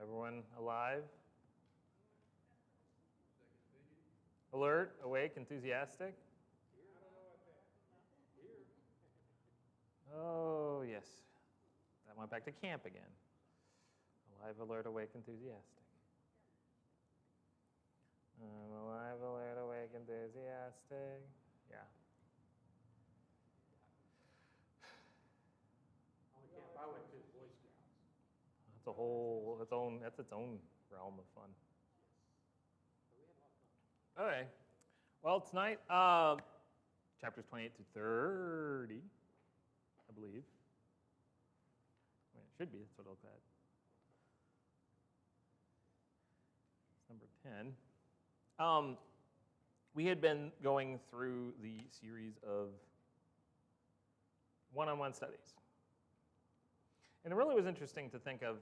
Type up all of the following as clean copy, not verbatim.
Everyone alive? Alert, awake, enthusiastic? Oh, yes. That went back to camp again. Alive, alert, awake, enthusiastic. Alive, alert, awake, enthusiastic. Yeah. I went to Boy Scouts. That's its own realm of fun. Okay. Well, tonight, chapters 28 to 30, I believe. I mean, it should be. That's what I'll look at. It's number 10. We had been going through the series of one-on-one studies. And it really was interesting to think of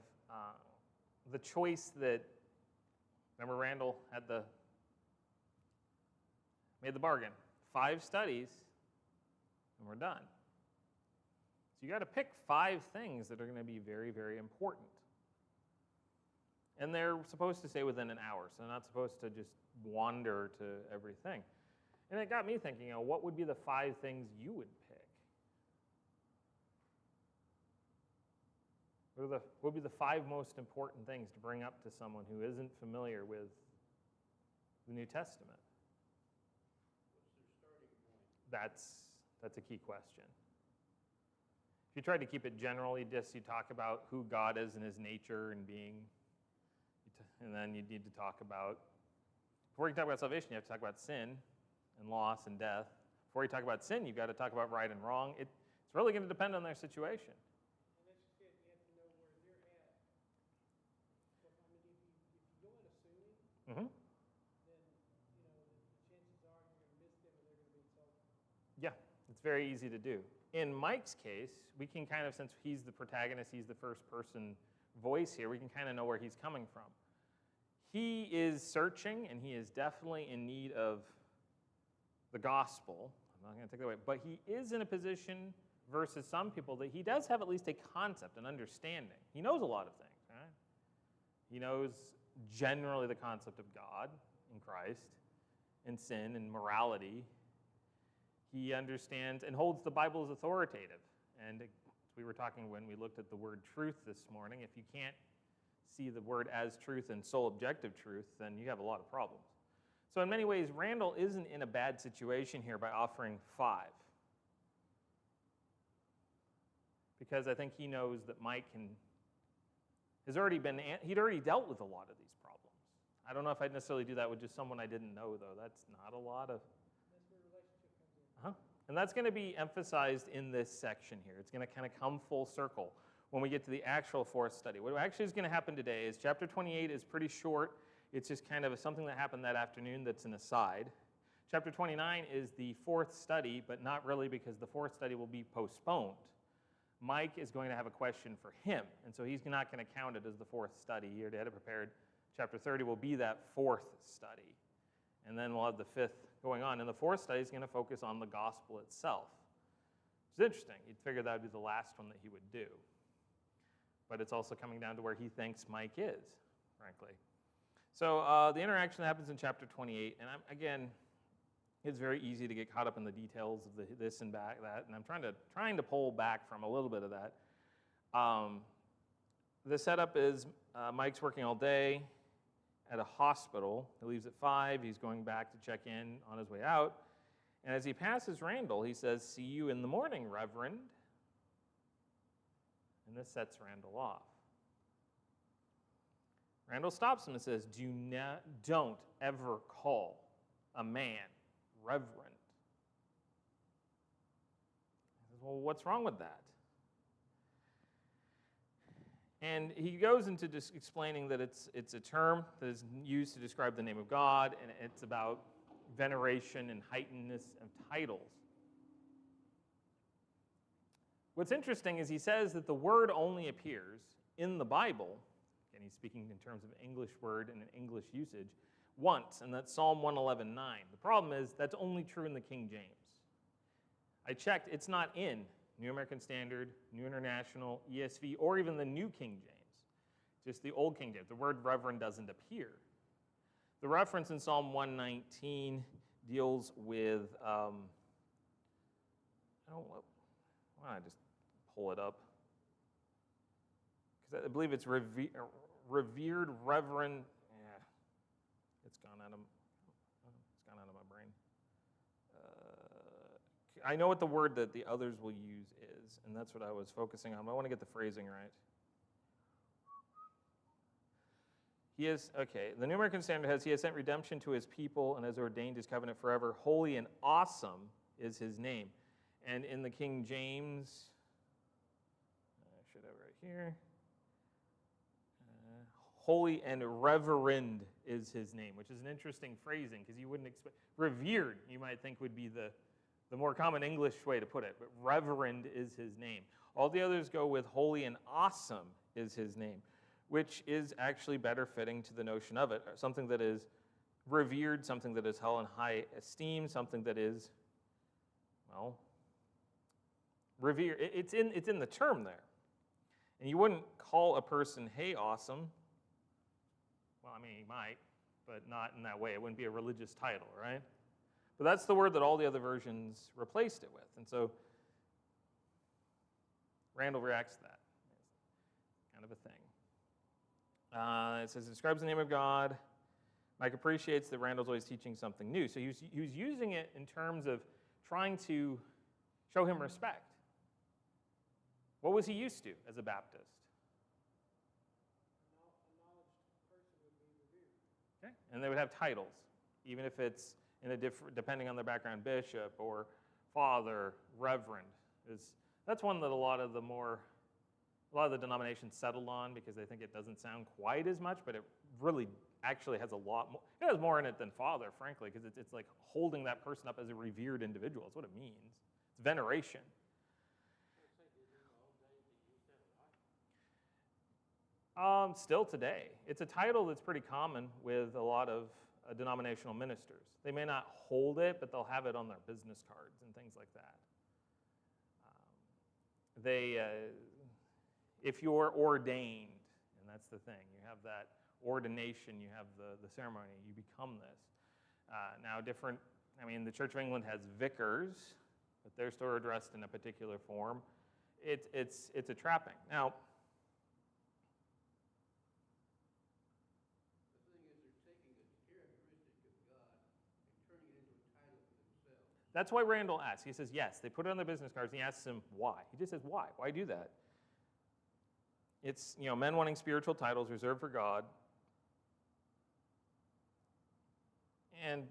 the choice that, remember Randall made the bargain. 5 studies, and we're done. So you got to pick 5 things that are going to be very, very important. And they're supposed to stay within an hour, so they're not supposed to just wander to everything. And it got me thinking, what would be the 5 things you would pick? What would be the 5 most important things to bring up to someone who isn't familiar with the New Testament? What's their starting point? That's a key question. If you tried to keep it general, you talk about who God is and his nature and being, and then you need to talk about, before you talk about salvation, you have to talk about sin and loss and death. Before you talk about sin, you've got to talk about right and wrong. It's really going to depend on their situation. And that's just it. You have to know where they're at. So, I mean, if you go in assuming, Mm-hmm. then, the chances are you're going to miss them and they're going to be insulted. Yeah, it's very easy to do. In Mike's case, we can kind of, since he's the protagonist, he's the first person voice here, we can kind of know where he's coming from. He is searching, and he is definitely in need of the gospel. I'm not going to take that away. But he is in a position versus some people that he does have at least a concept, an understanding. He knows a lot of things, right? He knows generally the concept of God in Christ, and sin and morality. He understands and holds the Bible as authoritative. And we were talking when we looked at the word truth this morning. If you can't see the word as truth and sole objective truth, then you have a lot of problems. So in many ways, Randall isn't in a bad situation here by offering 5. Because I think he knows that Mike he'd already dealt with a lot of these problems. I don't know if I'd necessarily do that with just someone I didn't know, though. That's not a lot of... That's where relationship comes in. And that's going to be emphasized in this section here. It's going to kind of come full circle when we get to the actual 4th study. What actually is going to happen today is chapter 28 is pretty short. It's just kind of something that happened that afternoon that's an aside. Chapter 29 is the 4th study, but not really, because the 4th study will be postponed. Mike is going to have a question for him, and so he's not going to count it as the 4th study. He already had it prepared. Chapter 30 will be that 4th study. And then we'll have the 5th going on. And the 4th study is going to focus on the gospel itself. It's interesting. You'd figure that would be the last one that he would do. But it's also coming down to where he thinks Mike is, frankly. So the interaction that happens in chapter 28, and again, it's very easy to get caught up in the details of this and that, and I'm trying to pull back from a little bit of that. The setup is Mike's working all day at a hospital. He leaves at 5. He's going back to check in on his way out. And as he passes Randall, he says, "See you in the morning, Reverend." And this sets Randall off. Randall stops him and says, "Don't ever call a man Reverend." He says, "Well, what's wrong with that?" And he goes into just explaining that it's a term that is used to describe the name of God, and it's about veneration and heightenedness of titles. What's interesting is he says that the word only appears in the Bible, and he's speaking in terms of an English word and an English usage, once, and that's Psalm 111:9. The problem is that's only true in the King James. I checked, it's not in New American Standard, New International, ESV, or even the New King James. just the Old King James. The word reverend doesn't appear. The reference in Psalm 119 deals with, why don't I just pull it up? Because I believe it's revered reverend. Yeah, it's gone out of my brain. I know what the word that the others will use is, and that's what I was focusing on. But I want to get the phrasing right. The New American Standard has, he has sent redemption to his people and has ordained his covenant forever. Holy and awesome is his name. And in the King James, I should have right here, holy and reverend is his name, which is an interesting phrasing because you wouldn't expect, revered you might think would be the more common English way to put it, but reverend is his name. All the others go with holy and awesome is his name, which is actually better fitting to the notion of it. Something that is revered, something that is held in high esteem, something that is, well, revered. It's in the term there. And you wouldn't call a person, hey, awesome. Well, I mean, you might, but not in that way. It wouldn't be a religious title, right? But that's the word that all the other versions replaced it with. And so Randall reacts to that. It's kind of a thing. It says, it describes the name of God. Mike appreciates that Randall's always teaching something new. So he was using it in terms of trying to show him respect. What was he used to as a Baptist? Okay. And they would have titles, even if it's in a different, depending on their background, bishop or father, reverend. That's one that a lot of the denominations settled on because they think it doesn't sound quite as much, but it really actually has a lot more. It has more in it than father, frankly, because it's like holding that person up as a revered individual. That's what it means. It's veneration. Still today. It's a title that's pretty common with a lot of denominational ministers. They may not hold it, but they'll have it on their business cards and things like that. If you're ordained, and that's the thing, you have that ordination, you have the ceremony, you become this. Now the Church of England has vicars, but they're still addressed in a particular form. It's a trapping. Now, that's why Randall asks. He says, yes, they put it on their business cards, and he asks him why. He just says, why? Why do that? It's, men wanting spiritual titles reserved for God. And,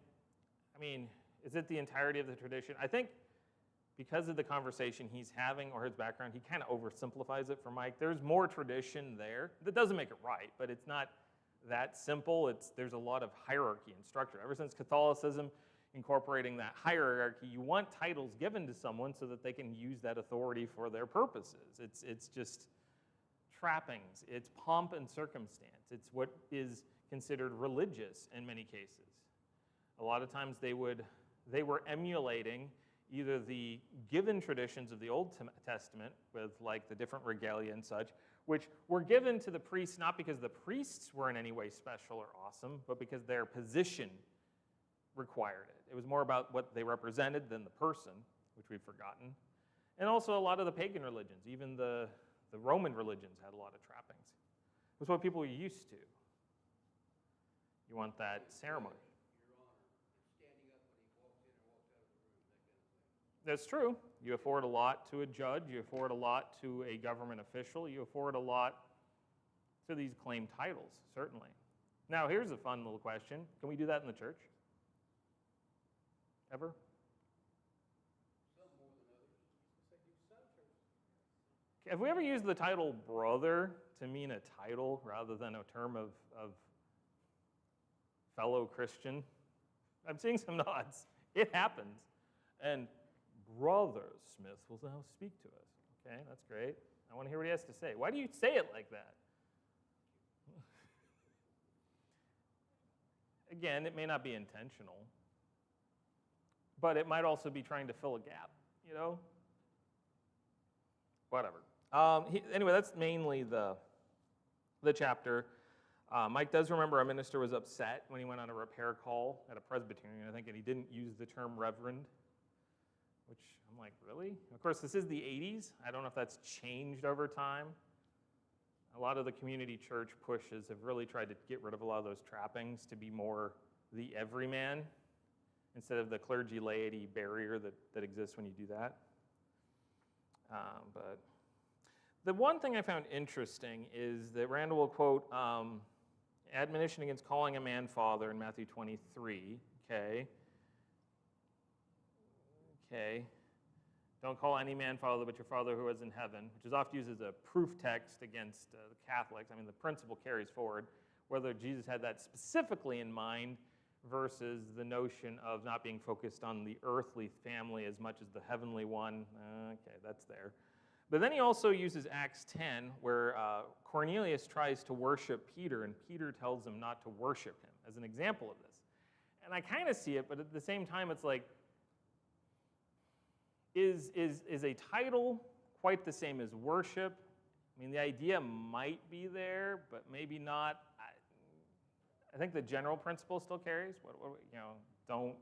is it the entirety of the tradition? I think because of the conversation he's having or his background, he kind of oversimplifies it for Mike. There's more tradition there. That doesn't make it right, but it's not that simple. There's a lot of hierarchy and structure. Ever since Catholicism, incorporating that hierarchy, you want titles given to someone so that they can use that authority for their purposes. It's just trappings. It's pomp and circumstance. It's what is considered religious in many cases. A lot of times they were emulating either the given traditions of the Old Testament with like the different regalia and such, which were given to the priests not because the priests were in any way special or awesome, but because their position required it. It was more about what they represented than the person, which we've forgotten. And also a lot of the pagan religions, even the Roman religions had a lot of trappings. It was what people were used to. You want that ceremony. Your Honor, standing up when he walks in or walks out of the room, that kind of thing. That's true. You afford a lot to a judge. You afford a lot to a government official. You afford a lot to these claimed titles, certainly. Now, here's a fun little question. Can we do that in the church? Ever? Some more than others. Have we ever used the title brother to mean a title rather than a term of fellow Christian? I'm seeing some nods. It happens. And Brother Smith will now speak to us. Okay, that's great. I want to hear what he has to say. Why do you say it like that? Again, it may not be intentional, but it might also be trying to fill a gap, Whatever. Anyway, that's mainly the the chapter. Mike does remember a minister was upset when he went on a repair call at a Presbyterian, I think, and he didn't use the term reverend, which I'm like, really? Of course, this is the 80s. I don't know if that's changed over time. A lot of the community church pushes have really tried to get rid of a lot of those trappings to be more the everyman instead of the clergy laity barrier that exists when you do that. But the one thing I found interesting is that Randall will quote admonition against calling a man father in Matthew 23. Okay. Don't call any man father but your Father who is in heaven, which is often used as a proof text against the Catholics. I mean, the principle carries forward. Whether Jesus had that specifically in mind versus the notion of not being focused on the earthly family as much as the heavenly one, okay, that's there. But then he also uses Acts 10, where Cornelius tries to worship Peter, and Peter tells him not to worship him, as an example of this. And I kind of see it, but at the same time, it's like, is a title quite the same as worship? I mean, the idea might be there, but maybe not. I think the general principle still carries. Don't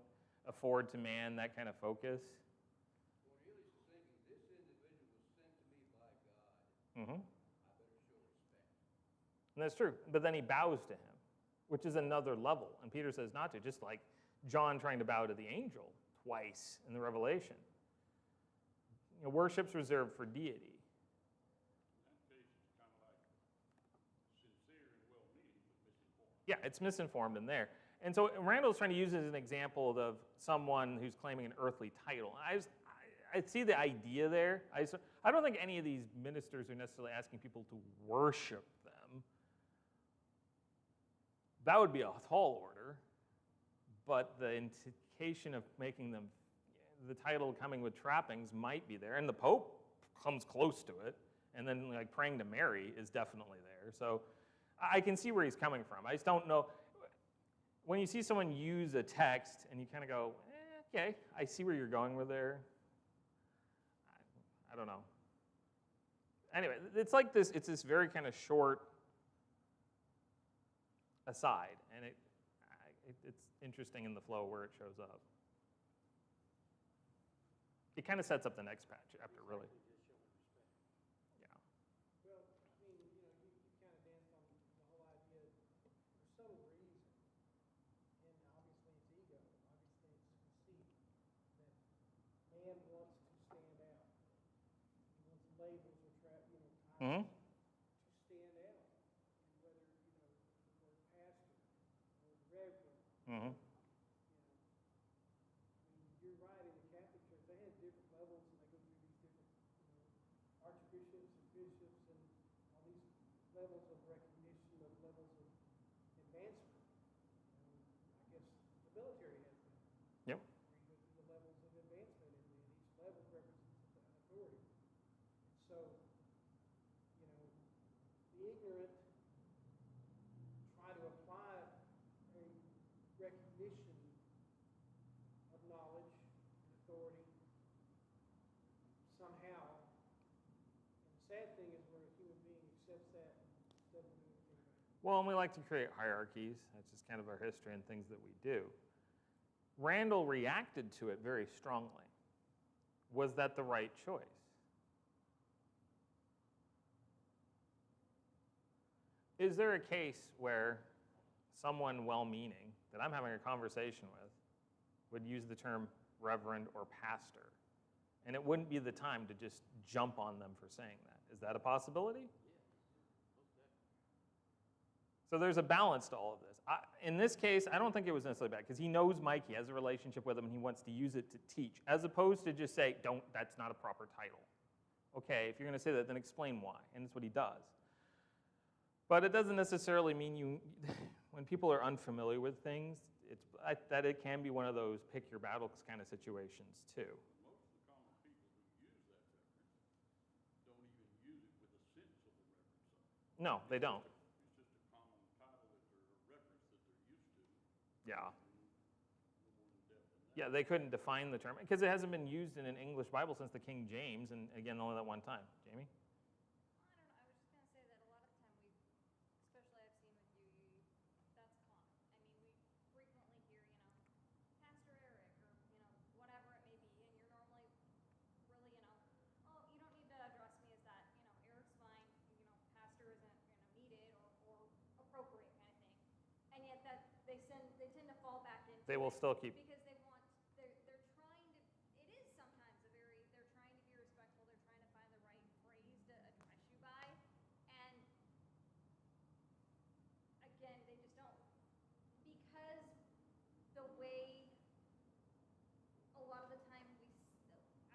afford to man, that kind of focus. Cornelius is thinking, this individual was sent to me by God. Mm-hmm. I better show respect. And that's true. But then he bows to him, which is another level. And Peter says not to, just like John trying to bow to the angel twice in the Revelation. Worship's reserved for deity. In that case, it's kind of like sincere and well-meaning, but misinformed. Yeah, it's misinformed in there. And so Randall's trying to use it as an example of someone who's claiming an earthly title. I see the idea there. I don't think any of these ministers are necessarily asking people to worship them. That would be a tall order. But the indication of making them, the title coming with trappings might be there. And the Pope comes close to it. And then like praying to Mary is definitely there. So I can see where he's coming from. I just don't know. When you see someone use a text and you kind of go, okay, I see where you're going with there. I don't know. Anyway, it's like this. It's this very kind of short aside, and it's interesting in the flow where it shows up. It kind of sets up the next chapter, really. Yeah. Well, I mean, you kind of danced on the whole idea for some reason, and obviously it's ego, obviously it's conceit, that man wants to stand out. He wants labels or titles Mm-hmm. to stand out, and whether, the word pastor or reverend. Mm-hmm. You're right, in the Catholic Church, they have different levels, and they go through these different, archbishops and bishops and all these levels of recognition, of levels of advancement. I guess the military has that. Yep. Where you go through the levels of advancement, and each level represents an authority. And so, the ignorant try to apply a recognition of knowledge and authority somehow. And the sad thing is where a human being accepts that and doesn't do anything about it. Well, and we like to create hierarchies. That's just kind of our history and things that we do. Randall reacted to it very strongly. Was that the right choice? Is there a case where someone well-meaning that I'm having a conversation with would use the term reverend or pastor, and it wouldn't be the time to just jump on them for saying that? Is that a possibility? So there's a balance to all of this. In this case, I don't think it was necessarily bad, because he knows Mike, he has a relationship with him, and he wants to use it to teach, as opposed to just say, that's not a proper title. Okay, if you're going to say that, then explain why, and that's what he does. But it doesn't necessarily mean when people are unfamiliar with things, that it can be one of those pick your battles kind of situations too. Most of the common people who use that reference don't even use it with a sense of the reference of it. No, they don't. It's just a common title that they're a reference that they're used to. Yeah. No more in depth than that. Yeah, they couldn't define the term, because it hasn't been used in an English Bible since the King James, and again, only that one time. Jamie? I don't know. I was just going to say that a lot of the time they will still keep. Because they're trying to, it is sometimes they're trying to be respectful, they're trying to find the right phrase to address you by. And again, they just don't, because the way a lot of the time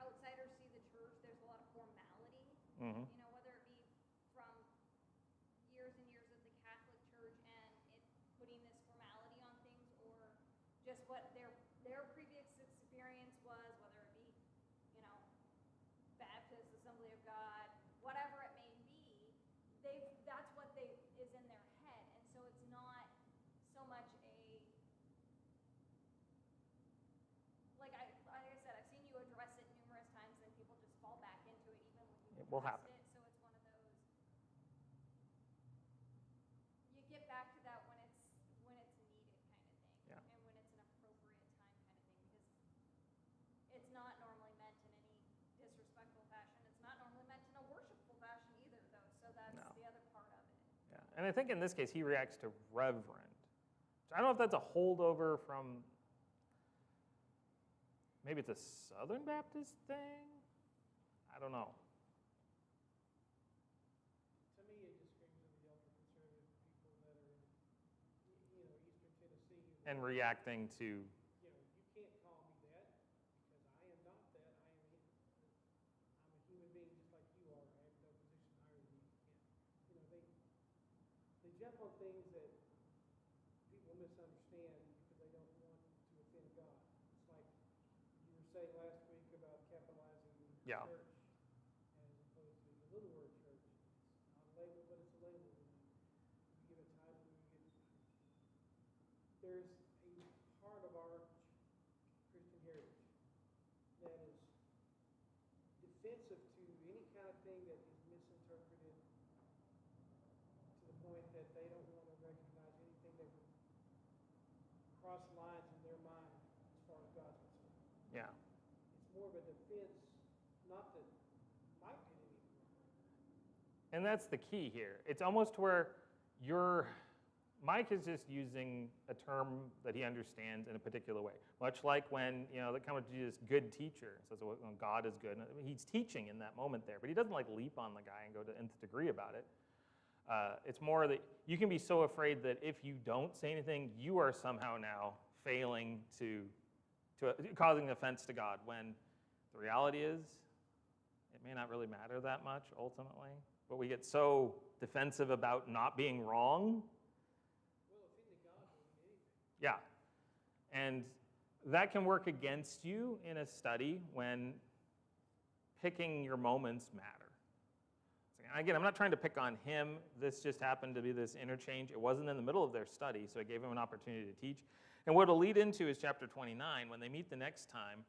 outsiders see the church, there's a lot of formality. Mm-hmm. You know, whether it be from years and years of the Catholic Church and it putting this formality on things, or just what their previous experience was, whether it be, you know, Baptist, Assembly of God, whatever it may be, that's what is in their head, and so it's not so much like I said, I've seen you address it numerous times, and people just fall back into it even when you It will addressed happen. it. So it's one of those. You get back to that when it's needed kind of thing, Yeah. and when it's an appropriate time kind of thing, because it's not normally meant in any disrespectful fashion. It's not normally meant in a worshipful fashion either, though. So that's No. the other part of it. Yeah. And I think in this case he reacts to reverend. I don't know if that's a holdover from, maybe it's a Southern Baptist thing. I don't know. To me, it just screams of the ultra-conservative people that are in, Eastern Tennessee. And reacting to, You can't call me that because I am not that. I'm a human being just like you are. I have no position higher than you. They jump on things that people misunderstand because they don't want to offend God. It's like you were saying last week about capitalizing Yeah. church as opposed to the little word church. It's not a label, but it's a label. We give a title, there's a part of our Christian heritage that is defensive to any kind of thing that is misinterpreted to the point that they don't want to recognize anything that would cross lines in their mind as far as God's concerned. yeah. It's more of a defense, not that Mike did anything wrong. And that's the key here. It's almost where Mike is just using a term that he understands in a particular way. Much like when, they come to Jesus, good teacher, says, well, God is good. He's teaching in that moment there, but he doesn't leap on the guy and go to nth degree about it. It's more that you can be so afraid that if you don't say anything, you are somehow now failing to causing offense to God, when the reality is it may not really matter that much ultimately. But we get so defensive about not being wrong. Well, offending God doesn't mean anything. Yeah. And that can work against you in a study when picking your moments matter. Again, I'm not trying to pick on him. This just happened to be this interchange. It wasn't in the middle of their study, so it gave him an opportunity to teach. And what it'll lead into is chapter 29. When they meet the next time,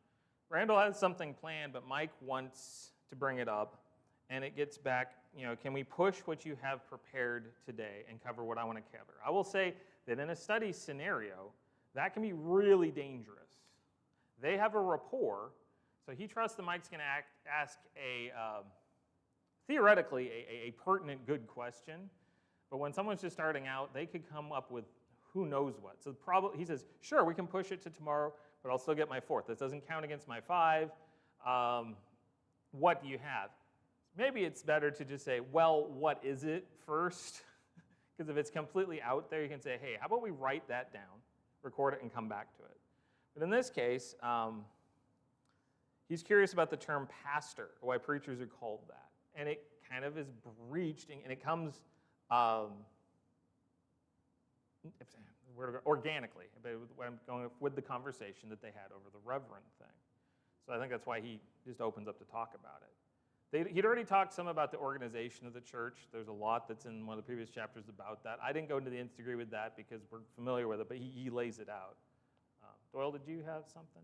Randall has something planned, but Mike wants to bring it up. And it gets back, can we push what you have prepared today and cover what I want to cover? I will say that in a study scenario, that can be really dangerous. They have a rapport, so he trusts that Mike's going to ask theoretically a pertinent good question. But when someone's just starting out, they could come up with who knows what. So he says, sure, we can push it to tomorrow, but I'll still get my 4th. This doesn't count against my 5. What do you have? Maybe it's better to just say, well, what is it first? Because if it's completely out there, you can say, hey, how about we write that down, record it, and come back to it. But in this case, he's curious about the term pastor, why preachers are called that. And it kind of is breached, and it comes organically. I'm going with the conversation that they had over the reverend thing. So I think that's why he just opens up to talk about it. He'd already talked some about the organization of the church. There's a lot that's in one of the previous chapters about that. I didn't go into the nth degree with that because we're familiar with it, but he lays it out. Doyle, did you have something?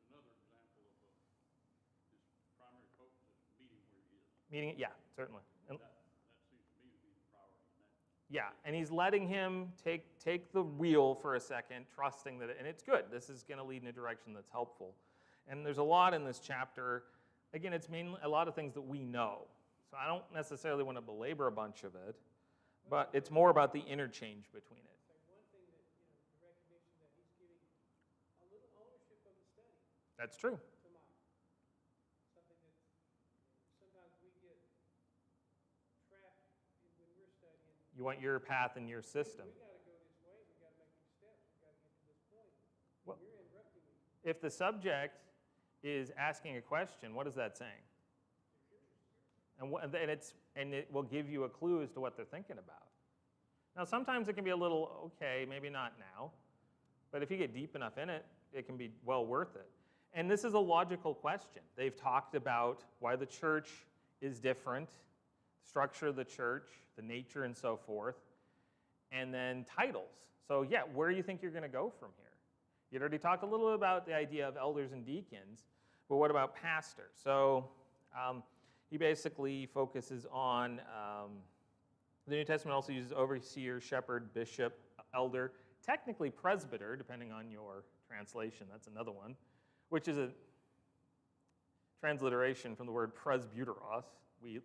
Another example of his primary focus is meeting where he is. Meeting, yeah, certainly. And, That seems to me to be the priority in that. yeah, and he's letting him take the wheel for a second, trusting that, and it's good. This is going to lead in a direction that's helpful. And there's a lot in this chapter. Again, it's mainly a lot of things that we know. So I don't necessarily want to belabor a bunch of it, but it's more about the interchange between it. One thing that, the recognition that he's That's true. to Mike. Something that sometimes we get trapped when we're studying. You want your path in your system. We got to go this way. We got to make these steps. We got to get to this point. Well- You're interrupting me. If the subject is asking a question, what is that saying? And it will give you a clue as to what they're thinking about. Now, sometimes it can be a little, okay, maybe not now, but if you get deep enough in it, it can be well worth it. And this is a logical question. They've talked about why the church is different, structure of the church, the nature and so forth, and then titles. So yeah, where do you think you're going to go from here? You'd already talked a little about the idea of elders and deacons, but what about pastor? So he basically focuses on, the New Testament also uses overseer, shepherd, bishop, elder, technically presbyter, depending on your translation. That's another one, which is a transliteration from the word presbyteros. We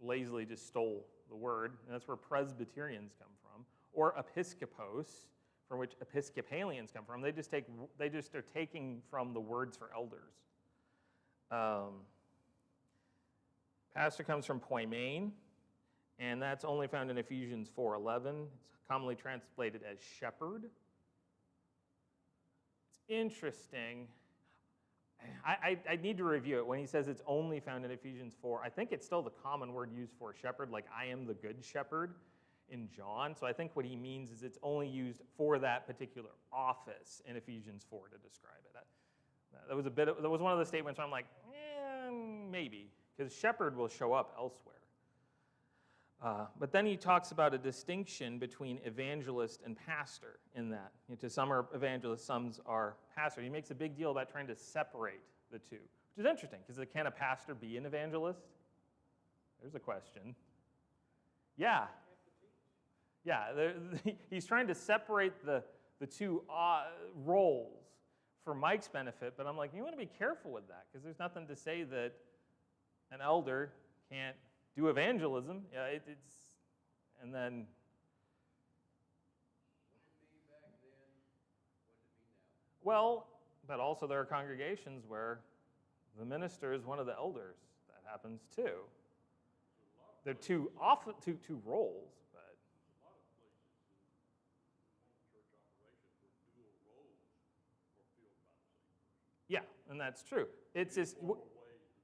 lazily just stole the word, and that's where Presbyterians come from, or episkopos, from which Episcopalians come from. They just are taking from the words for elders. Pastor comes from poimen, and that's only found in Ephesians 4:11. It's commonly translated as shepherd. It's interesting. I need to review it. When he says it's only found in Ephesians 4, I think it's still the common word used for shepherd, like I am the good shepherd in John. So I think what he means is it's only used for that particular office in Ephesians 4 to describe it. That was one of the statements where I'm like, maybe, because shepherd will show up elsewhere. But then he talks about a distinction between evangelist and pastor in that. To some are evangelists, some are pastor. He makes a big deal about trying to separate the two, which is interesting, because can a pastor be an evangelist? There's a question. Yeah. Yeah, he's trying to separate the two roles for Mike's benefit, but I'm like, you want to be careful with that, because there's nothing to say that an elder can't do evangelism. Yeah, and then. What did it mean back then? What does it mean now? Well, but also there are congregations where the minister is one of the elders. That happens too. They're two roles, but. There's a lot of places in church operations where dual roles are filled by the same person. Yeah, and that's true. It's just. More ways as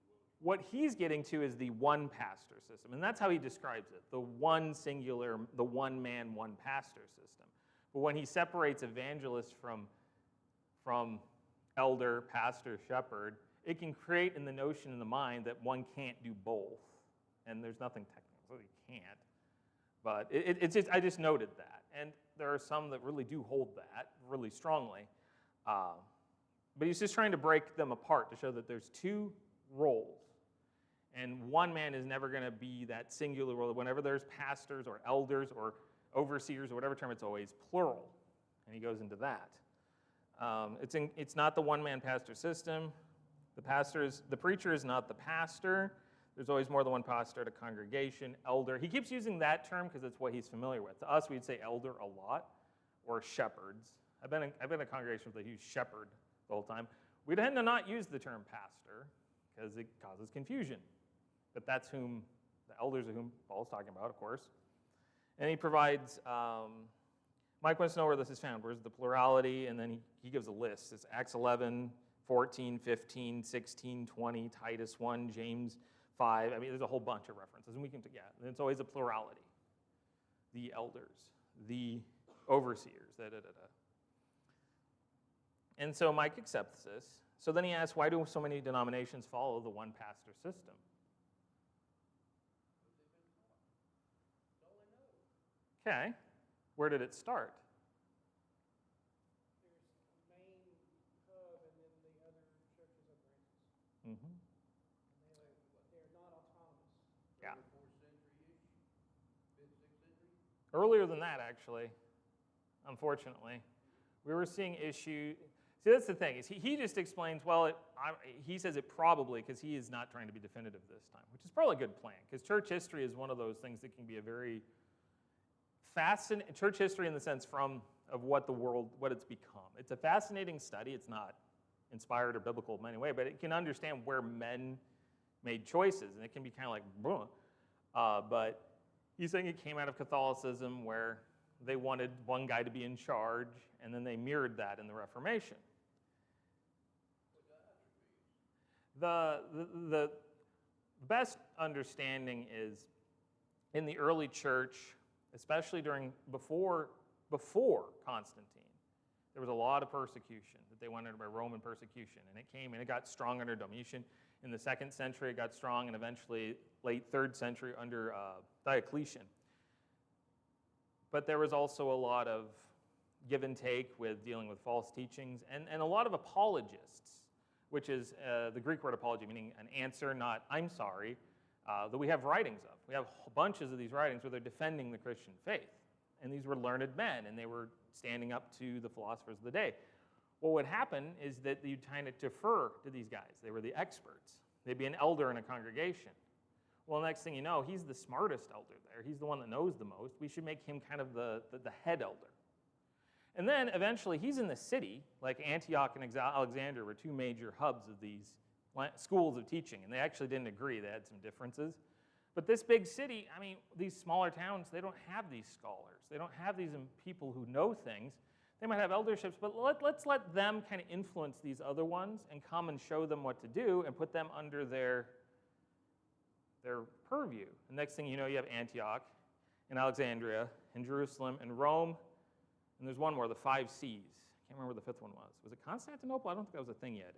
well. What he's getting to is the one pastor system, and that's how he describes it, the one singular, the one man, one pastor system. But when he separates evangelist from elder, pastor, shepherd, it can create in the notion in the mind that one can't do both, and there's nothing technical, he can't. But I just noted that, and there are some that really do hold that really strongly. But he's just trying to break them apart to show that there's two roles. And one man is never going to be that singular role. Whenever there's pastors or elders or overseers or whatever term, it's always plural. And he goes into that. It's not the one-man pastor system. The preacher is not the pastor. There's always more than one pastor at a congregation. Elder. He keeps using that term because it's what he's familiar with. To us, we'd say elder a lot, or shepherds. I've been in a congregation where they use shepherd the whole time. We tend to not use the term pastor because it causes confusion. But that's the elders of whom Paul's talking about, of course. And he provides, Mike wants to know where this is found. Where's the plurality? And then he gives a list. It's Acts 11, 14, 15, 16, 20, Titus 1, James 5. I mean, there's a whole bunch of references. And and it's always a plurality. The elders, the overseers, And so Mike accepts this. So then he asks, why do so many denominations follow the one pastor system? Okay, where did it start? There's a main hub, and then the other churches are branches. Mm-hmm. They're not autonomous. Yeah. 4th century-ish? 5th, 6th century? Earlier than that, actually, unfortunately. We were seeing issue. See, that's the thing, is he just explains, well, he says it probably, because he is not trying to be definitive this time, which is probably a good plan, because church history is one of those things that can be a very fascinating, church history in the sense of what it's become. It's a fascinating study. It's not inspired or biblical in any way, but it can understand where men made choices, and it can be kind of like, but he's saying it came out of Catholicism where they wanted one guy to be in charge, and then they mirrored that in the Reformation. The best understanding is in the early church, especially before Constantine, there was a lot of persecution that they went under by Roman persecution, and it came and it got strong under Domitian. In the 2nd century, it got strong, and eventually late 3rd century under Diocletian. But there was also a lot of give and take with dealing with false teachings, and a lot of apologists, which is the Greek word apology, meaning an answer, not I'm sorry, that we have writings of. We have bunches of these writings where they're defending the Christian faith. And these were learned men, and they were standing up to the philosophers of the day. What would happen is that you'd kind of defer to these guys. They were the experts. They'd be an elder in a congregation. Well, next thing you know, he's the smartest elder there. He's the one that knows the most. We should make him kind of the head elder. And then eventually he's in the city, like Antioch and Alexandria were two major hubs of these schools of teaching, and they actually didn't agree. They had some differences. But this big city, I mean, these smaller towns, they don't have these scholars. They don't have these people who know things. They might have elderships, but let's let them kind of influence these other ones and come and show them what to do and put them under their purview. The next thing you know, you have Antioch and Alexandria and Jerusalem and Rome, and there's one more, the 5 Cs. I can't remember what the 5th one was. Was it Constantinople? I don't think that was a thing yet.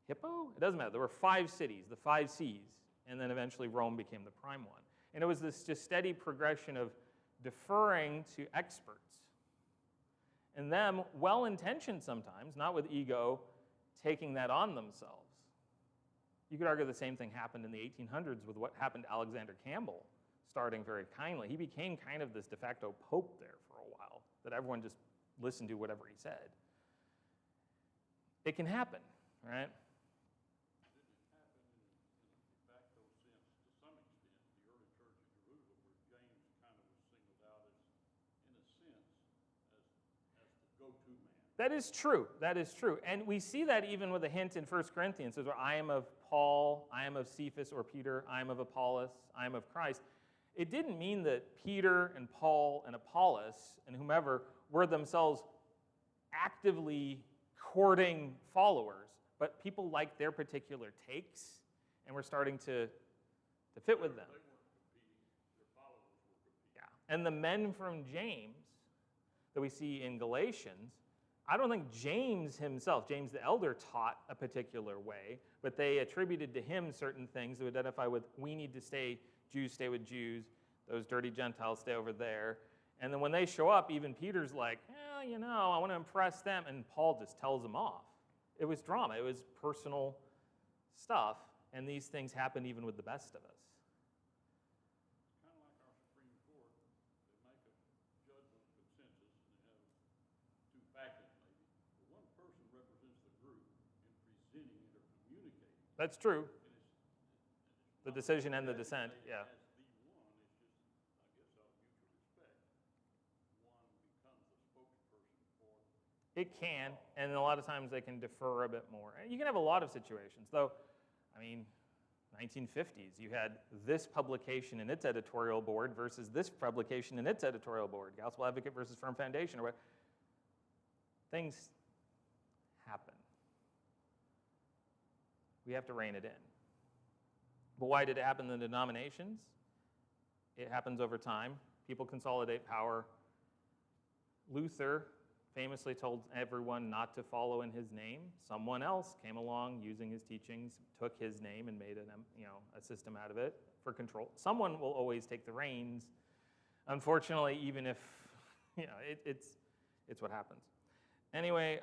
Hippo? It doesn't matter. There were 5 cities, the 5 Cs, and then eventually Rome became the prime one. And it was this just steady progression of deferring to experts. And them, well-intentioned sometimes, not with ego, taking that on themselves. You could argue the same thing happened in the 1800s with what happened to Alexander Campbell, starting very kindly. He became kind of this de facto pope there for a while, that everyone just listened to whatever he said. It can happen, right? That is true. That is true. And we see that even with a hint in 1 Corinthians. It says, I am of Paul, I am of Cephas or Peter, I am of Apollos, I am of Christ. It didn't mean that Peter and Paul and Apollos and whomever were themselves actively courting followers, but people liked their particular takes and were starting to fit with them. Yeah. And the men from James that we see in Galatians, I don't think James himself, James the elder, taught a particular way, but they attributed to him certain things to identify with, we need to Jews stay with Jews, those dirty Gentiles stay over there. And then when they show up, even Peter's like, I want to impress them, and Paul just tells them off. It was drama, it was personal stuff, and these things happen even with the best of us. That's true. The decision and the dissent, yeah. It can, and a lot of times they can defer a bit more. And you can have a lot of situations, though. I mean, 1950s, you had this publication and its editorial board versus this publication and its editorial board, Gospel Advocate versus Firm Foundation, or what. Things happen. We have to rein it in. But why did it happen in the denominations? It happens over time. People consolidate power. Luther famously told everyone not to follow in his name. Someone else came along using his teachings, took his name, and made a system out of it for control. Someone will always take the reins. Unfortunately, even if it's what happens. Anyway,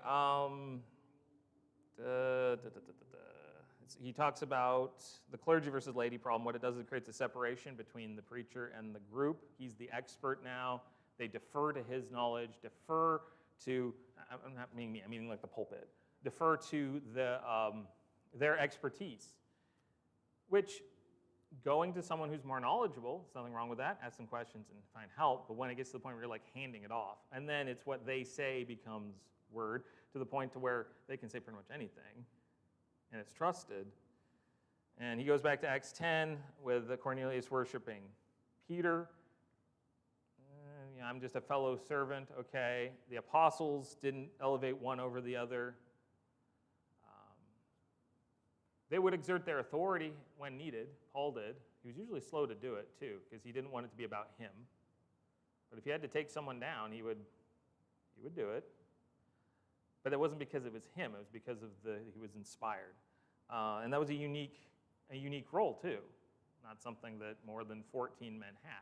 he talks about the clergy versus laity problem. What it does is it creates a separation between the preacher and the group. He's the expert now. They defer to his knowledge, defer to, I'm not meaning me, I mean like the pulpit, defer to their expertise, which going to someone who's more knowledgeable, there's nothing wrong with that, ask some questions and find help, but when it gets to the point where you're like handing it off, and then it's what they say becomes word to the point to where they can say pretty much anything, and it's trusted. And he goes back to Acts 10 with Cornelius worshiping Peter. I'm just a fellow servant, okay. The apostles didn't elevate one over the other. They would exert their authority when needed. Paul did. He was usually slow to do it, too, because he didn't want it to be about him. But if he had to take someone down, he would do it. But it wasn't because it was him. It was because of he was inspired. And that was a unique role, too. Not something that more than 14 men had.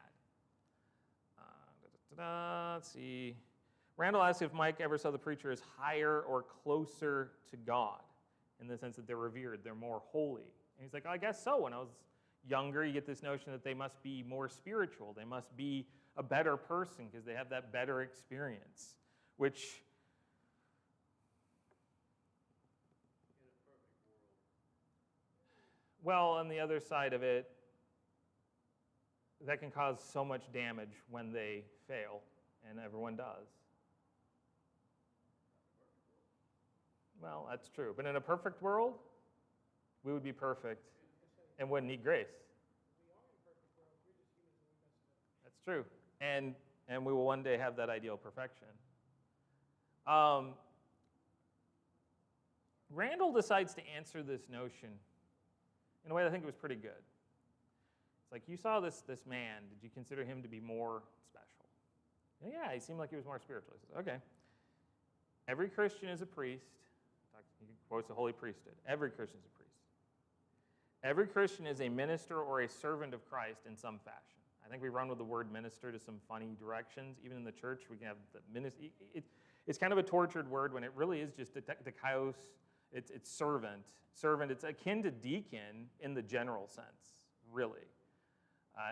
Let's see. Randall asked if Mike ever saw the preacher as higher or closer to God, in the sense that they're revered, they're more holy. And he's like, I guess so. When I was younger, you get this notion that they must be more spiritual. They must be a better person because they have that better experience, which... Well, on the other side of it, that can cause so much damage when they fail, and everyone does. Well, that's true. But in a perfect world, we would be perfect and wouldn't need grace. We are in a perfect world. We're just humans and we messed up. That's true. And we will one day have that ideal perfection. Randall decides to answer this notion in a way that I think was pretty good. It's like, you saw this man. Did you consider him to be more special? Yeah, he seemed like he was more spiritual. He says, okay. Every Christian is a priest. He quotes the Holy Priesthood. Every Christian is a priest. Every Christian is a minister or a servant of Christ in some fashion. I think we run with the word minister to some funny directions. Even in the church, we can have the minister. It's kind of a tortured word when it really is just dikaios. It's servant. Servant, it's akin to deacon in the general sense, really.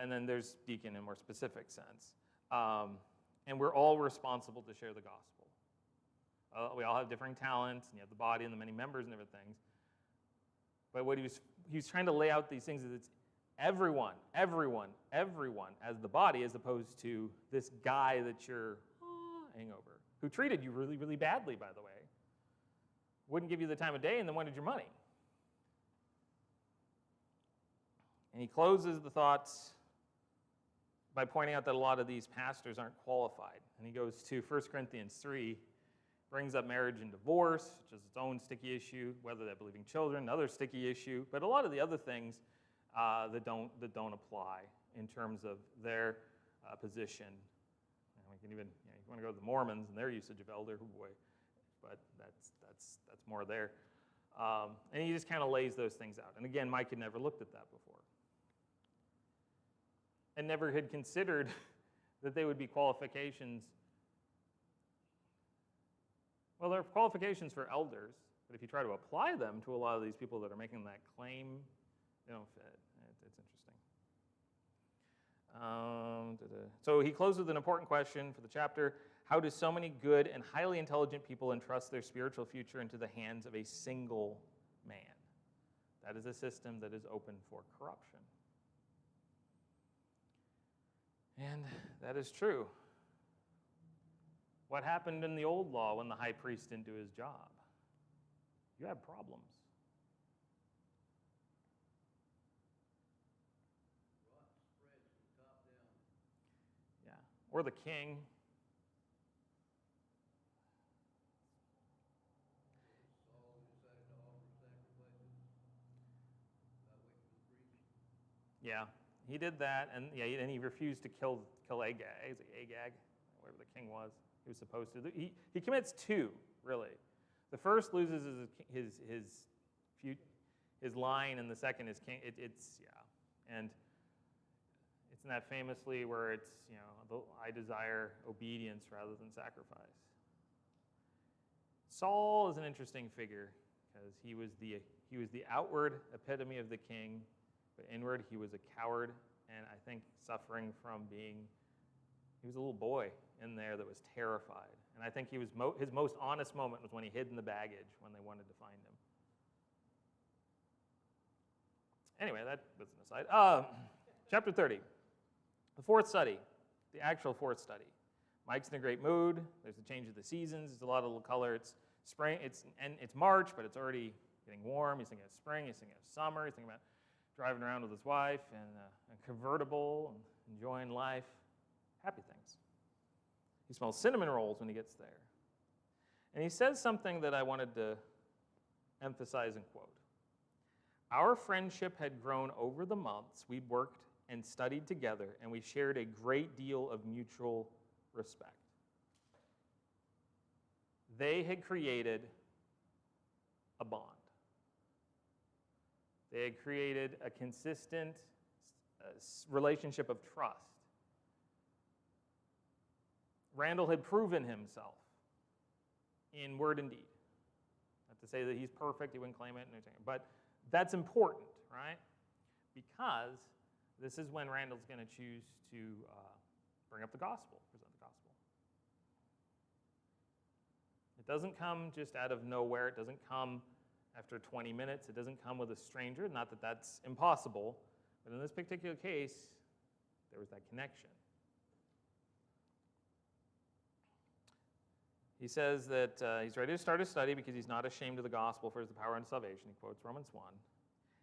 And then there's deacon in a more specific sense. And we're all responsible to share the gospel. We all have differing talents, and you have the body and the many members and everything. But what he was trying to lay out these things is it's everyone as the body, as opposed to this guy that you're hangover, who treated you really, really badly, by the way. Wouldn't give you the time of day and then wanted your money. And he closes the thoughts by pointing out that a lot of these pastors aren't qualified. And he goes to 1 Corinthians 3, brings up marriage and divorce, which is its own sticky issue, whether they're believing children, another sticky issue, but a lot of the other things that don't apply in terms of their position. And we can even, you want to go to the Mormons and their usage of elder, oh boy, but that's more there. And he just kind of lays those things out. And again, Mike had never looked at that before. And never had considered that they would be qualifications. Well, there are qualifications for elders, but if you try to apply them to a lot of these people that are making that claim, they don't fit. It's interesting. So he closes with an important question for the chapter. How do so many good and highly intelligent people entrust their spiritual future into the hands of a single man? That is a system that is open for corruption. And that is true. What happened in the old law when the high priest didn't do his job? You have problems. Rot spreads from top down. Yeah. Or the king. Saul decided to offer sacrifices without waiting for the priest. Yeah, he did that, and he refused to kill Agag. Is it Agag? Whatever the king was. He was supposed to. He commits two, really. The first loses his line, and the second is king. And it's in that famously where it's I desire obedience rather than sacrifice. Saul is an interesting figure because he was the outward epitome of the king, but inward he was a coward, and I think suffering from he was a little boy in there that was terrified. And I think his most honest moment was when he hid in the baggage when they wanted to find him. Anyway, that was an aside. Chapter 30, the fourth study, the actual fourth study. Mike's in a great mood. There's the change of the seasons. There's a lot of color. It's spring. It's March, but it's already getting warm. He's thinking of spring. He's thinking of summer. He's thinking about driving around with his wife in a convertible and enjoying life. Happy things. He smells cinnamon rolls when he gets there. And he says something that I wanted to emphasize and quote. Our friendship had grown over the months. We worked and studied together, and we shared a great deal of mutual respect. They had created a bond. They had created a consistent relationship of trust. Randall had proven himself in word and deed. Not to say that he's perfect, he wouldn't claim it, but that's important, right? Because this is when Randall's going to choose to bring up the gospel, present the gospel. It doesn't come just out of nowhere. It doesn't come after 20 minutes. It doesn't come with a stranger. Not that that's impossible, but in this particular case, there was that connection. He says that he's ready to start a study because he's not ashamed of the gospel, for it is the power unto salvation. He quotes Romans 1.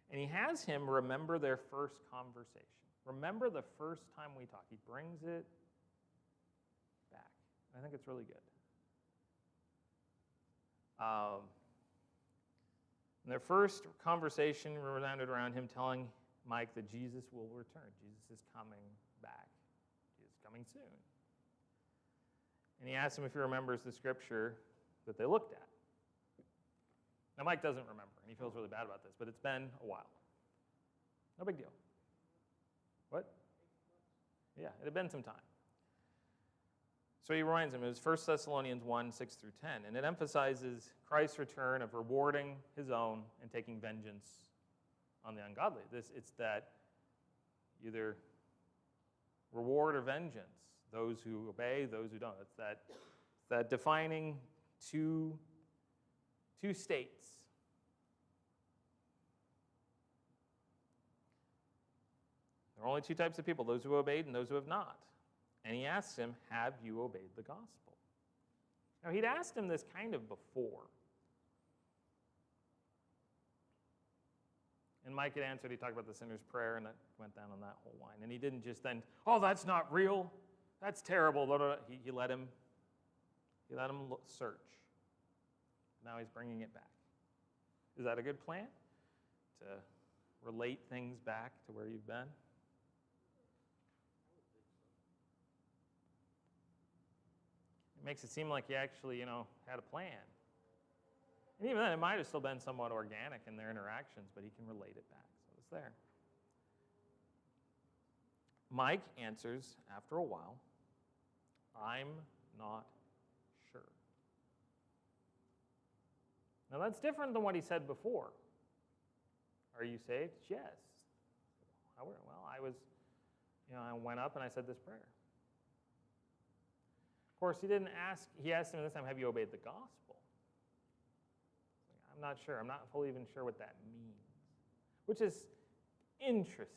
And he has him remember their first conversation. Remember the first time we talked. He brings it back. I think it's really good. And their first conversation resounded around him telling Mike that Jesus will return. Jesus is coming back. Jesus is coming soon. And he asked him if he remembers the scripture that they looked at. Now, Mike doesn't remember, and he feels really bad about this, but it's been a while. No big deal. What? Yeah, it had been some time. So he reminds him, it was 1 Thessalonians 1, 6 through 10, and it emphasizes Christ's return of rewarding his own and taking vengeance on the ungodly. It's that either reward or vengeance, those who obey, those who don't. It's that defining two states. There are only two types of people, those who obeyed and those who have not. And he asks him, have you obeyed the gospel? Now, he'd asked him this kind of before. And Mike had answered, he talked about the sinner's prayer, and it went down on that whole line. And he didn't just then, oh, that's not real. That's terrible. He let him search. Now he's bringing it back. Is that a good plan? To relate things back to where you've been? It makes it seem like you actually, had a plan. And even then, it might have still been somewhat organic in their interactions, but he can relate it back. So it's there. Mike answers after a while, I'm not sure. Now that's different than what he said before. Are you saved? Yes. Well, I went up and I said this prayer. Of course, he asked him this time, have you obeyed the gospel? I'm not sure. I'm not fully even sure what that means, which is interesting.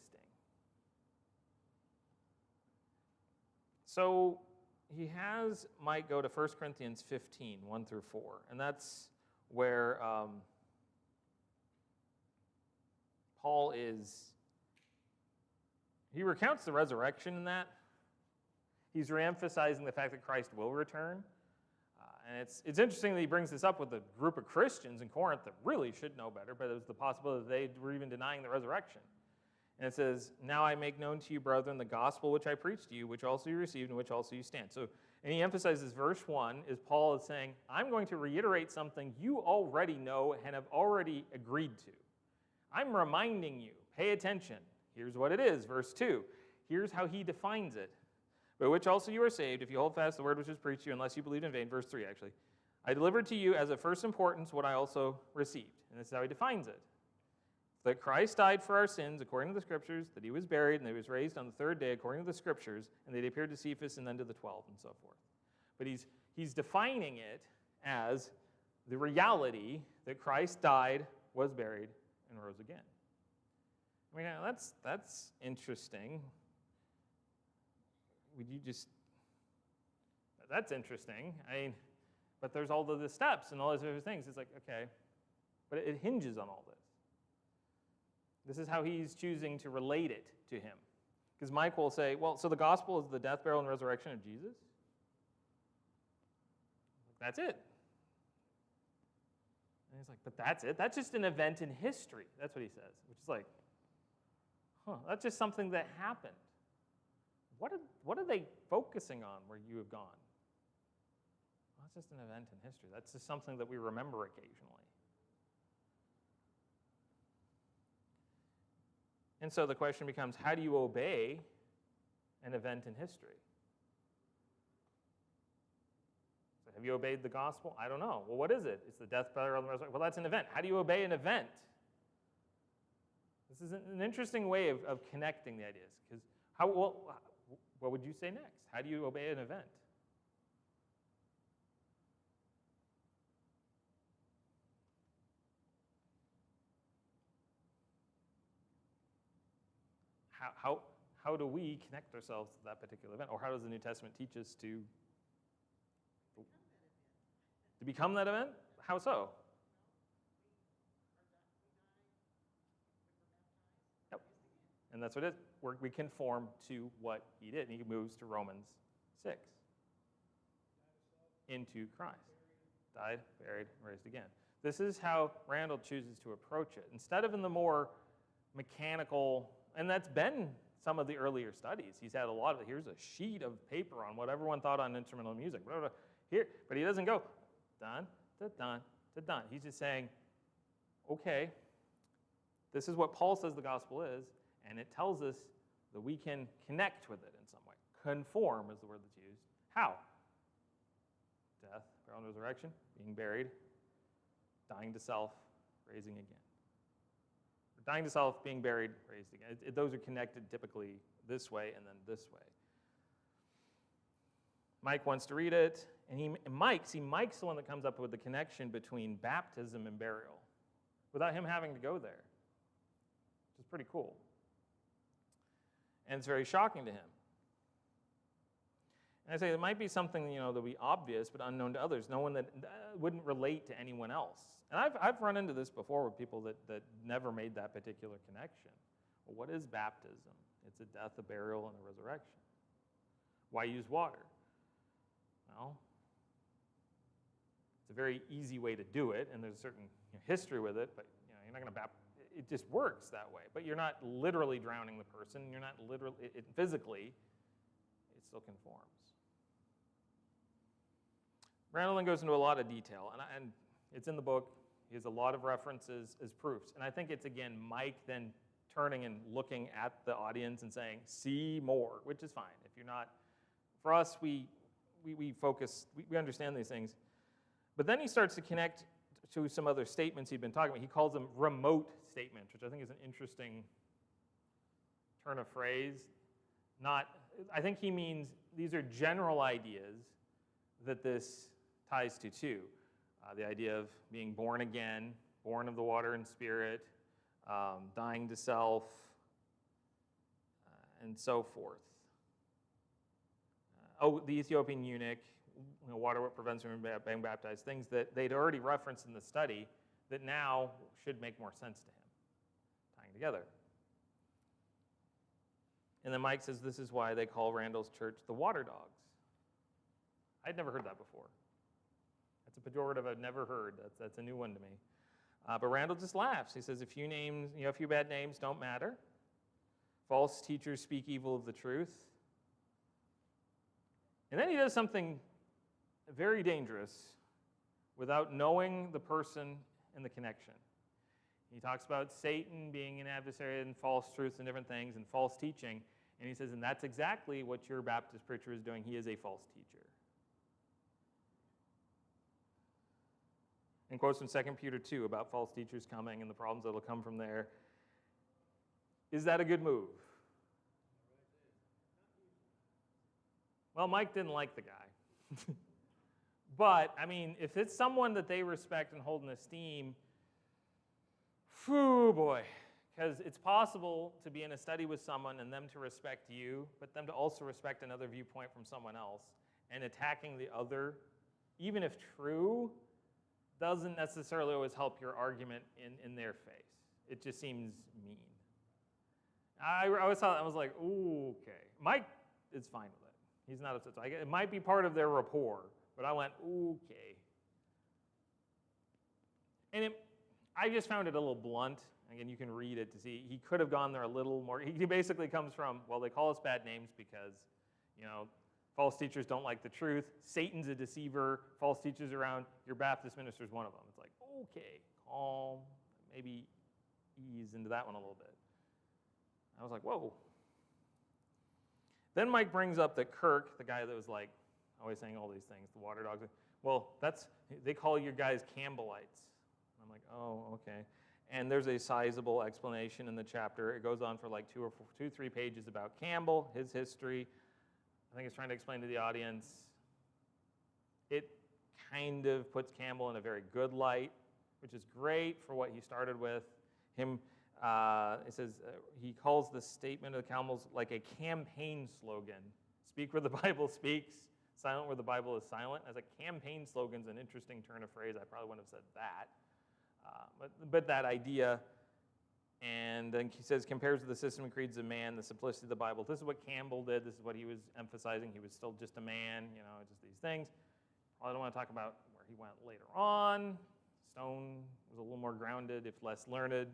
So he has Mike go to 1 Corinthians 15, 1 through 4, and that's where Paul he recounts the resurrection in that. He's reemphasizing the fact that Christ will return. And it's interesting that he brings this up with a group of Christians in Corinth that really should know better, but it was the possibility that they were even denying the resurrection. And it says, now I make known to you, brethren, the gospel which I preached to you, which also you received, and which also you stand. So, and he emphasizes verse 1 is Paul is saying, I'm going to reiterate something you already know and have already agreed to. I'm reminding you, pay attention. Here's what it is, verse 2. Here's how he defines it. By which also you are saved, if you hold fast the word which was preached to you, unless you believed in vain. Verse 3, actually. I delivered to you as of first importance what I also received. And this is how he defines it. That Christ died for our sins according to the Scriptures, that he was buried, and that he was raised on the third day according to the Scriptures, and that he appeared to Cephas and then to the 12, and so forth. But he's defining it as the reality that Christ died, was buried, and rose again. I mean, that's interesting. That's interesting. I mean, but there's all of the steps and all those other things. It's like, okay, but it hinges on all this. This is how he's choosing to relate it to him. Because Mike will say, well, so the gospel is the death, burial, and resurrection of Jesus? That's it. And he's like, but that's it? That's just an event in history. That's what he says, which is like, that's just something that happened. What are they focusing on where you have gone? Well, that's just an event in history. That's just something that we remember occasionally. And so the question becomes, how do you obey an event in history? So have you obeyed the gospel? I don't know. Well, what is it? It's the death, burial, and resurrection. Well, that's an event. How do you obey an event? This is an interesting way of connecting the ideas. Because what would you say next? How do you obey an event? How do we connect ourselves to that particular event? Or how does the New Testament teach us to become that event? How so? Yep. And that's what it is. We conform to what he did. And he moves to Romans 6. Into Christ. Died, buried, raised again. This is how Randall chooses to approach it. Instead of in the more mechanical, and that's been some of the earlier studies. He's had a lot of, here's a sheet of paper on what everyone thought on instrumental music. Blah, blah, blah. Here, but he doesn't go done, to done, to done. He's just saying, okay, this is what Paul says the gospel is, and it tells us that we can connect with it in some way. Conform is the word that's used. How? Death, burial, and resurrection, being buried, dying to self, raising again. Dying to self, being buried, raised again. Those are connected typically this way and then this way. Mike wants to read it, and Mike's the one that comes up with the connection between baptism and burial without him having to go there, which is pretty cool. And it's very shocking to him. And I say it might be something, that'll be obvious but unknown to others, no one that wouldn't relate to anyone else. And I've run into this before with people that never made that particular connection. Well, what is baptism? It's a death, a burial, and a resurrection. Why use water? Well, it's a very easy way to do it, and there's a certain history with it, but you're not going to it just works that way. But you're not literally drowning the person. You're not literally, physically, it still conforms. Randall goes into a lot of detail, and it's in the book. He has a lot of references as proofs. And I think it's, again, Mike then turning and looking at the audience and saying, see more, which is fine. If you're not, for us, we focus, we understand these things. But then he starts to connect to some other statements he'd been talking about. He calls them remote statements, which I think is an interesting turn of phrase. I think he means these are general ideas that this ties to too. The idea of being born again, born of the water and spirit, dying to self, and so forth. The Ethiopian eunuch, water what prevents him from being baptized, things that they'd already referenced in the study that now should make more sense to him, tying together. And then Mike says this is why they call Randall's church the Water Dogs. I'd never heard that before. That's a pejorative I've never heard. That's a new one to me. But Randall just laughs. He says a few bad names don't matter. False teachers speak evil of the truth. And then he does something very dangerous without knowing the person and the connection. He talks about Satan being an adversary and false truths and different things and false teaching. And he says, and that's exactly what your Baptist preacher is doing. He is a false teacher. And quotes from 2 Peter 2 about false teachers coming and the problems that will come from there. Is that a good move? Well, Mike didn't like the guy. But, if it's someone that they respect and hold in esteem, whew, boy. Because it's possible to be in a study with someone and them to respect you, but them to also respect another viewpoint from someone else. and attacking the other, even if true, doesn't necessarily always help your argument in their face. It just seems mean. I always thought, I was like, ooh, okay. Mike is fine with it. He's not upset. So it might be part of their rapport, but I went, okay. And I just found it a little blunt. Again, you can read it to see. He could have gone there a little more. He basically comes from, well, they call us bad names because, false teachers don't like the truth. Satan's a deceiver. False teachers around. Your Baptist minister's one of them. It's like, okay, calm. Maybe ease into that one a little bit. I was like, whoa. Then Mike brings up that Kirk, the guy that was like always saying all these things, the water dogs. Well, they call you guys Campbellites. I'm like, oh, okay. And there's a sizable explanation in the chapter. It goes on for like 3 pages about Campbell, his history. I think it's trying to explain to the audience. It kind of puts Campbell in a very good light, which is great for what he started with. It says he calls the statement of the Campbells like a campaign slogan. Speak where the Bible speaks, silent where the Bible is silent. As a campaign slogan is an interesting turn of phrase. I probably wouldn't have said that. But that idea, and then he says, compares the system and creeds of man, the simplicity of the Bible. This is what Campbell did. This is what he was emphasizing. He was still just a man, just these things. I don't want to talk about where he went later on. Stone was a little more grounded, if less learned.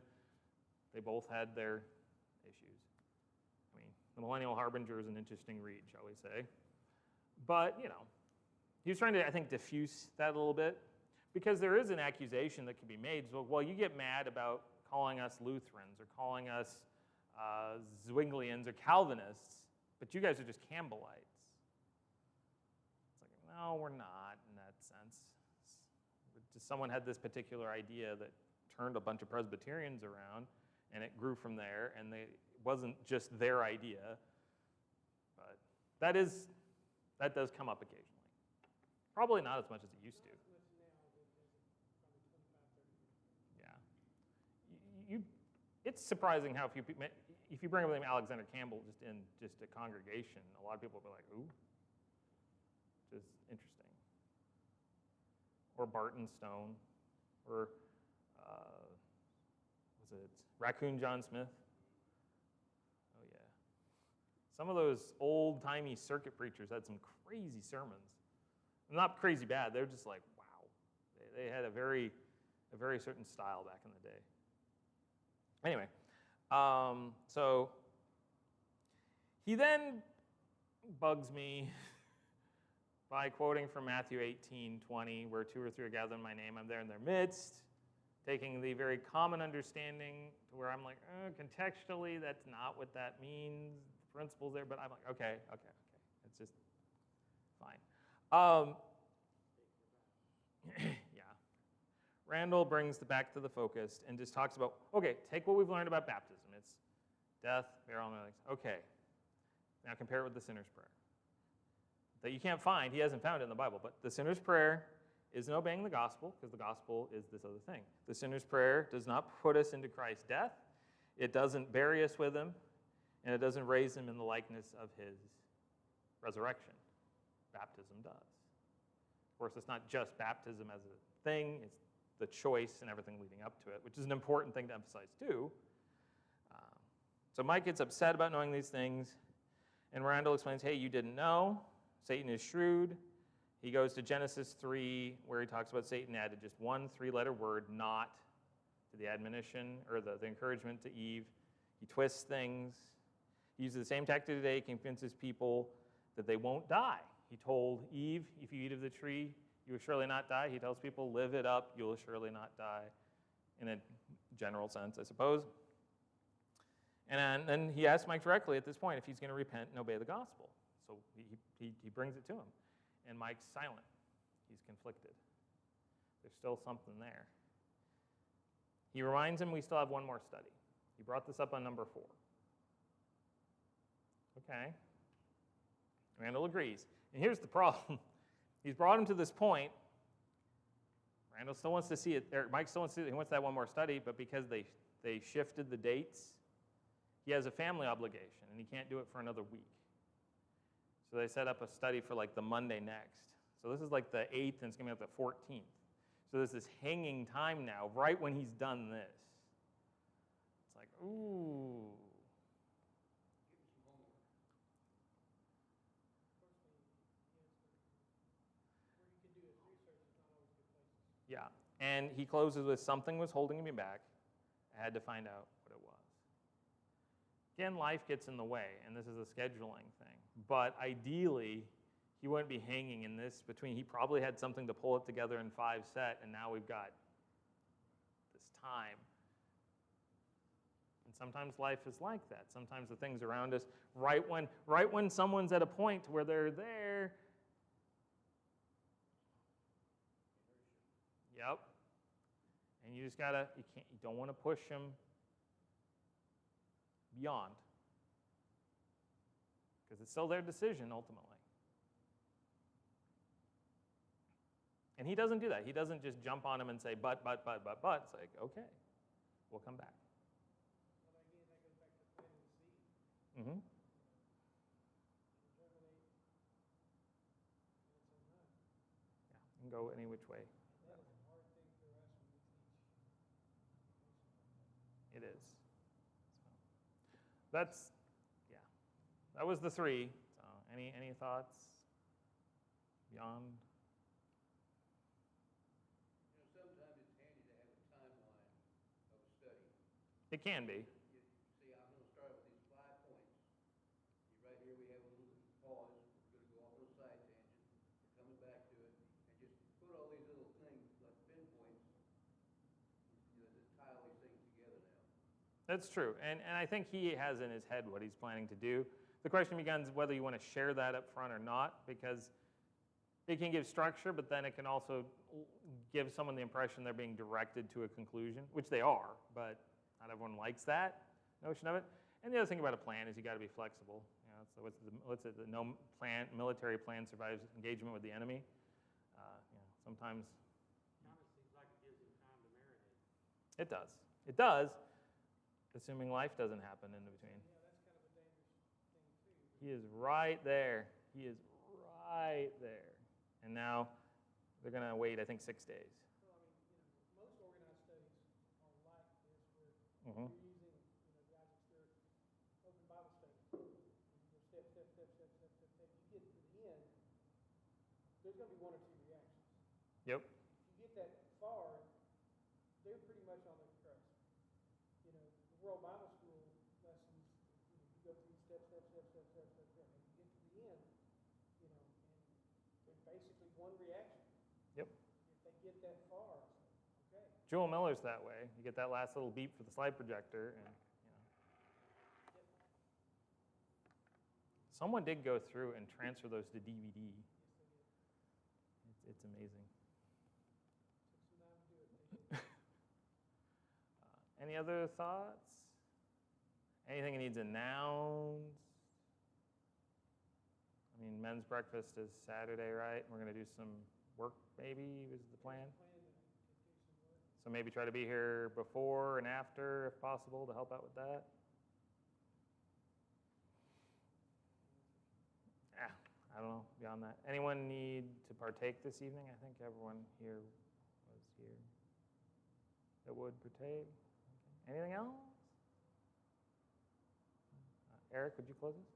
They both had their issues. I mean, The Millennial Harbinger is an interesting read, shall we say. But, he was trying to, I think, diffuse that a little bit. Because there is an accusation that can be made. So, well, you get mad about calling us Lutherans or calling us Zwinglians or Calvinists, but you guys are just Campbellites. It's like, no, we're not in that sense. Just someone had this particular idea that turned a bunch of Presbyterians around, and it grew from there, and it wasn't just their idea. But that does come up occasionally. Probably not as much as it used to. It's surprising how few people, if you bring up the name Alexander Campbell just in a congregation, a lot of people will be like, ooh, just interesting. Or Barton Stone, or was it Raccoon John Smith? Oh yeah. Some of those old-timey circuit preachers had some crazy sermons. Not crazy bad, they're just like, wow. They had a very certain style back in the day. Anyway, so he then bugs me by quoting from Matthew 18:20, where 2 or 3 are gathered in my name, I'm there in their midst, taking the very common understanding to where I'm like, contextually, that's not what that means. The principle's there, but I'm like, okay. It's just fine. Yeah. Randall brings back to the focus and just talks about, okay, take what we've learned about baptism. It's death, burial, and everything. Okay, now compare it with the sinner's prayer. That you can't find, he hasn't found it in the Bible, but the sinner's prayer isn't obeying the gospel, because the gospel is this other thing. The sinner's prayer does not put us into Christ's death. It doesn't bury us with him, and it doesn't raise him in the likeness of his resurrection. Baptism does. Of course, it's not just baptism as a thing, it's the choice and everything leading up to it, which is an important thing to emphasize too. So Mike gets upset about knowing these things, and Randall explains, hey, you didn't know. Satan is shrewd. He goes to Genesis 3, where he talks about Satan added just one 3-letter word, not, to the admonition, or the encouragement to Eve. He twists things. He uses the same tactic today, convinces people that they won't die. He told Eve, if you eat of the tree, you will surely not die. He tells people, live it up, you will surely not die, in a general sense, I suppose. And then he asks Mike directly at this point if he's going to repent and obey the gospel. So he brings it to him. And Mike's silent. He's conflicted. There's still something there. He reminds him we still have one more study. He brought this up on number 4. Okay. Randall agrees. And here's the problem. He's brought him to this point. Randall still wants to see it, or Mike still wants to see it. He wants that one more study, but because they shifted the dates, he has a family obligation, and he can't do it for another week. So they set up a study for like the Monday next. So this is like the 8th, and it's going to be like the 14th. So there's this hanging time now, right when he's done this. It's like, ooh. Give me some homework. Where you can do his research is not always good places. Yeah. And he closes with something was holding me back. I had to find out what it was. Again, life gets in the way, and this is a scheduling thing. But ideally, he wouldn't be hanging in this between. He probably had something to pull it together in 5 set, and now we've got this time. And sometimes life is like that. Sometimes the things around us, right when someone's at a point where they're there. Yep. And you just gotta, you don't want to push them beyond. Because it's still their decision ultimately. And he doesn't do that. He doesn't just jump on him and say, but. It's like, okay, we'll come back. Well, again, that goes back to planting the seed. Mm-hmm. Germinate, and it's on time. Yeah, you can go any which way. And that is a hard thing for us when we teach education like that. It is. So that's, yeah. That was the 3. So any thoughts beyond? Sometimes it's handy to have a timeline of a study. It can be. See, I'm going to start with these 5 points. Right here we have a little pause. We're going to go off on a side tangent. We're coming back to it. And just put all these little things, like pinpoints, to tie all these things together now. That's true. And I think he has in his head what he's planning to do. The question becomes whether you want to share that up front or not, because it can give structure, but then it can also give someone the impression they're being directed to a conclusion, which they are, but not everyone likes that notion of it. And the other thing about a plan is you got to be flexible. You know, so what's it? The no plan, military plan survives engagement with the enemy. You know, sometimes Kind of seems like it gives him time to marinate. it does. It does, assuming life doesn't happen in between. Yeah, that's kind of a dangerous thing too. He is right there. He is right there. And now they're going to wait, I think, 6 days. Well, I mean, most organized studies are like this, where Mm-hmm. you're using, the Isaac Stewart open Bible study. And you go step. You get to the end, there's going to be 1 or 2 reactions. Yep. If you get that far, they're pretty much on the crust. The World Bible School lessons, you go through step, and you get to the end, and there's basically 1 reaction. Yep. If they get that far, it's like, okay. Joel Miller's that way. You get that last little beep for the slide projector, and someone did go through and transfer those to DVD. It's amazing. Took some time to do it. Any other thoughts? Anything that needs announced? I mean, men's breakfast is Saturday, right? We're going to do some work, maybe, is the plan. Plan to do some work. So maybe try to be here before and after, if possible, to help out with that. Yeah, I don't know, beyond that. Anyone need to partake this evening? I think everyone here was here that would partake. Okay. Anything else? Eric, would you close us?